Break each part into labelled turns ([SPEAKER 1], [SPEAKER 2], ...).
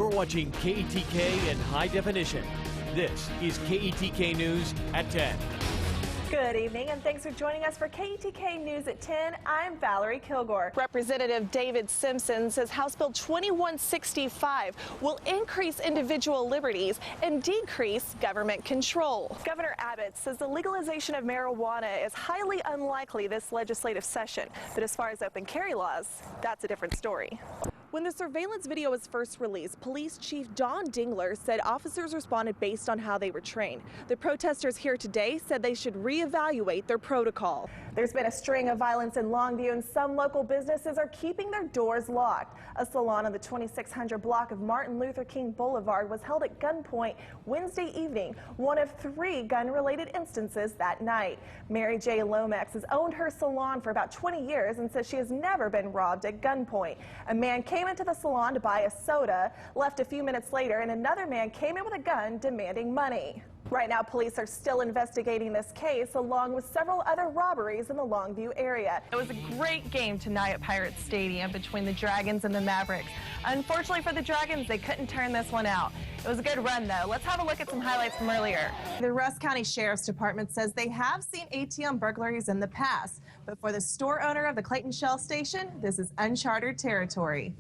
[SPEAKER 1] You're watching KETK in high definition. This is KETK News at 10.
[SPEAKER 2] Good evening, and thanks for joining us for KETK News at 10. I'm Valerie Kilgore. Representative David Simpson says House Bill 2165 will increase individual liberties and decrease government control. Governor Abbott says the legalization of marijuana is highly unlikely this legislative session, but as far as open carry laws, that's a different story. When the surveillance video was first released, Police Chief Don Dingler said officers responded based on how they were trained. The protesters here today said they should reevaluate their protocol. There's been a string of violence in Longview, and some local businesses are keeping their doors locked. A salon on the 2600 block of Martin Luther King Boulevard was held at gunpoint Wednesday evening, one of 3 gun-related instances that night. Mary J. Lomax has owned her salon for about 20 years and says she has never been robbed at gunpoint. A man came into the salon to buy a soda, left a few minutes later, and another man came in with a gun demanding money. Right now, police are still investigating this case, along with several other robberies in the Longview area. It was a great game tonight at Pirates Stadium between the Dragons and the Mavericks. Unfortunately for the Dragons, they couldn't turn this one out. It was a good run, though. Let's have a look at some highlights from earlier. The Rusk County Sheriff's Department says they have seen ATM burglaries in the past, but for the store owner of the Clayton Shell Station, this is uncharted territory.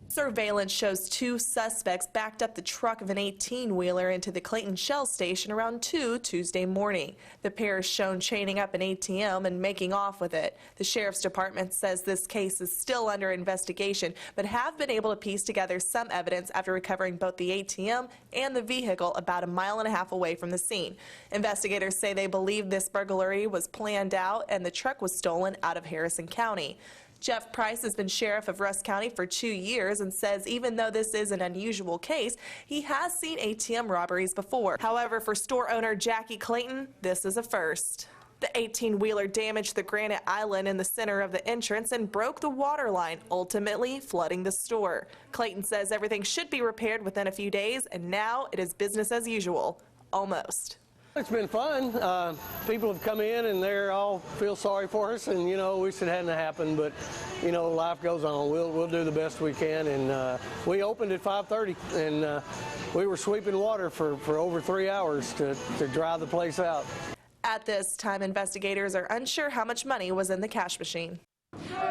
[SPEAKER 2] Surveillance shows 2 suspects backed up the truck of an 18-wheeler into the Clayton Shell Station around 2 Tuesday morning. The pair is shown chaining up an ATM and making off with it. The Sheriff's Department says this case is still under investigation, but have been able to piece together some evidence after recovering both the ATM and the vehicle about 1.5 miles away from the scene. Investigators say they believe this burglary was planned out and the truck was stolen out of Harrison County. Jeff Price has been sheriff of Rusk County for 2 years and says even though this is an unusual case, he has seen ATM robberies before. However, for store owner Jackie Clayton, this is a first. The 18-wheeler damaged the granite island in the center of the entrance and broke the water line, ultimately flooding the store. Clayton says everything should be repaired within a few days, and now it is business as usual. Almost.
[SPEAKER 3] It's been fun. People have come in and they all feel sorry for us, and wish it hadn't happened, but life goes on. We'll do the best we can, and we opened at 5:30, and we were sweeping water for over 3 hours to dry the place out.
[SPEAKER 2] At this time, investigators are unsure how much money was in the cash machine.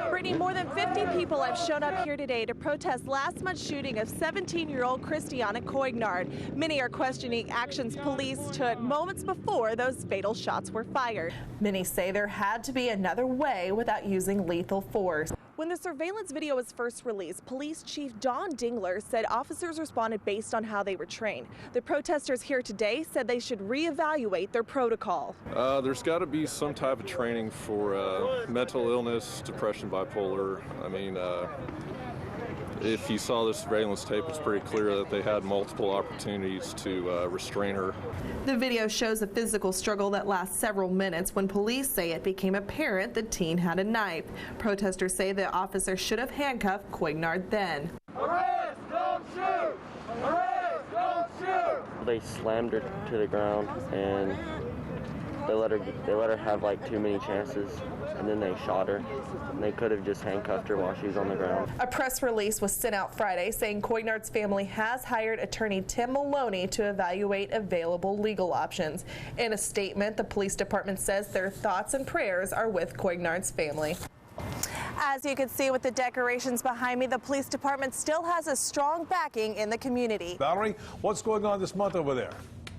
[SPEAKER 2] Brittany, more than 50 people have shown up here today to protest last month's shooting of 17-year-old Christiana Koignard. Many are questioning actions police took moments before those fatal shots were fired. Many say there had to be another way without using lethal force. When the surveillance video was first released, Police Chief Don Dingler said officers responded based on how they were trained. The protesters here today said they should reevaluate their protocol.
[SPEAKER 4] There's got to be some type of training for mental illness, depression, bipolar. I mean, if you saw the surveillance tape, it's pretty clear that they had multiple opportunities to restrain her.
[SPEAKER 2] The video shows a physical struggle that lasts several minutes when police say it became apparent the teen had a knife. Protesters say the officer should have handcuffed Koignard then.
[SPEAKER 5] Arrest, don't shoot! Arrest, don't shoot!
[SPEAKER 6] They slammed her to the ground and they let her have like too many chances, and then they shot her. And they could have just handcuffed her while she was on the ground.
[SPEAKER 2] A press release was sent out Friday saying Koignard's family has hired attorney Tim Maloney to evaluate available legal options. In a statement, the police department says their thoughts and prayers are with Koignard's family. As you can see with the decorations behind me, the police department still has a strong backing in the community.
[SPEAKER 7] Valerie, what's going on this month over there?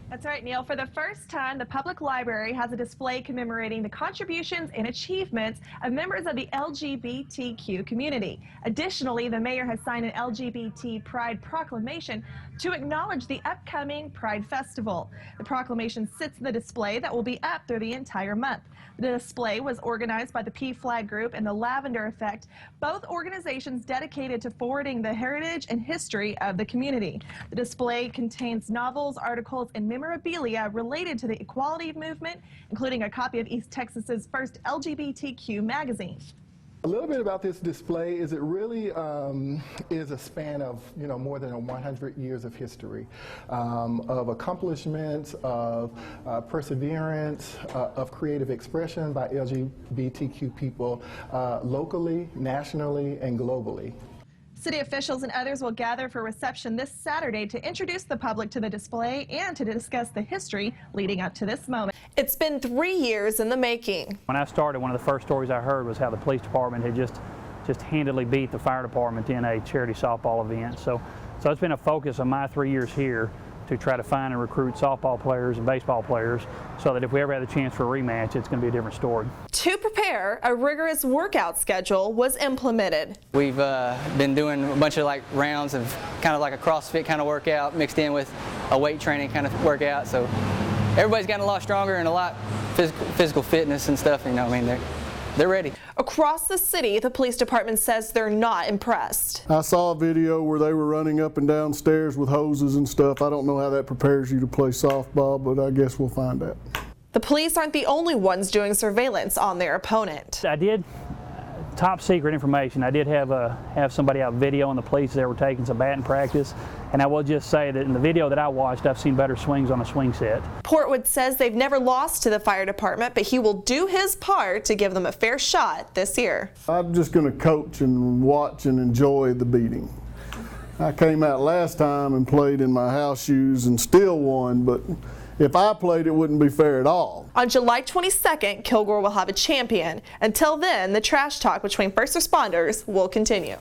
[SPEAKER 2] That's right, Neil. For the first time, the public library has a display commemorating the contributions and achievements of members of the LGBTQ community. Additionally, the mayor has signed an LGBT Pride proclamation to acknowledge the upcoming Pride Festival. The proclamation sits in the display that will be up through the entire month. The display was organized by the P-Flag Group and the Lavender Effect, both organizations dedicated to forwarding the heritage and history of the community. The display contains novels, articles, and memorabilia related to the equality movement, including a copy of East Texas's first LGBTQ magazine.
[SPEAKER 8] A little bit about this display is it really is a span of more than 100 years of history, of accomplishments, of perseverance, of creative expression by LGBTQ people locally, nationally, and globally.
[SPEAKER 2] City officials and others will gather for reception this Saturday to introduce the public to the display and to discuss the history leading up to this moment. It's been 3 years in the making.
[SPEAKER 9] When I started, one of the first stories I heard was how the police department had just handily beat the fire department in a charity softball event. So it's been a focus of my 3 years here to try to find and recruit softball players and baseball players so that if we ever have the chance for a rematch, it's going to be a different story.
[SPEAKER 2] To prepare, a rigorous workout schedule was implemented.
[SPEAKER 10] We've been doing a bunch of rounds of kind of like a CrossFit kind of workout mixed in with a weight training kind of workout. So everybody's gotten a lot stronger and a lot physical fitness and stuff. You know, I mean, they're ready.
[SPEAKER 2] Across the city, the police department says they're not impressed.
[SPEAKER 11] I saw a video where they were running up and down stairs with hoses and stuff. I don't know how that prepares you to play softball, but I guess we'll find out.
[SPEAKER 2] The police aren't the only ones doing surveillance on their opponent.
[SPEAKER 9] I did, top secret information, I did have somebody out videoing the police that were taking some batting practice, and I will just say that in the video that I watched, I've seen better swings on a swing set.
[SPEAKER 2] Portwood says they've never lost to the fire department, but he will do his part to give them a fair shot this year.
[SPEAKER 11] I'm just going to coach and watch and enjoy the beating. I came out last time and played in my house shoes and still won, but if I played, it wouldn't be fair at all.
[SPEAKER 2] On July 22nd, Kilgore will have a champion. Until then, the trash talk between first responders will continue.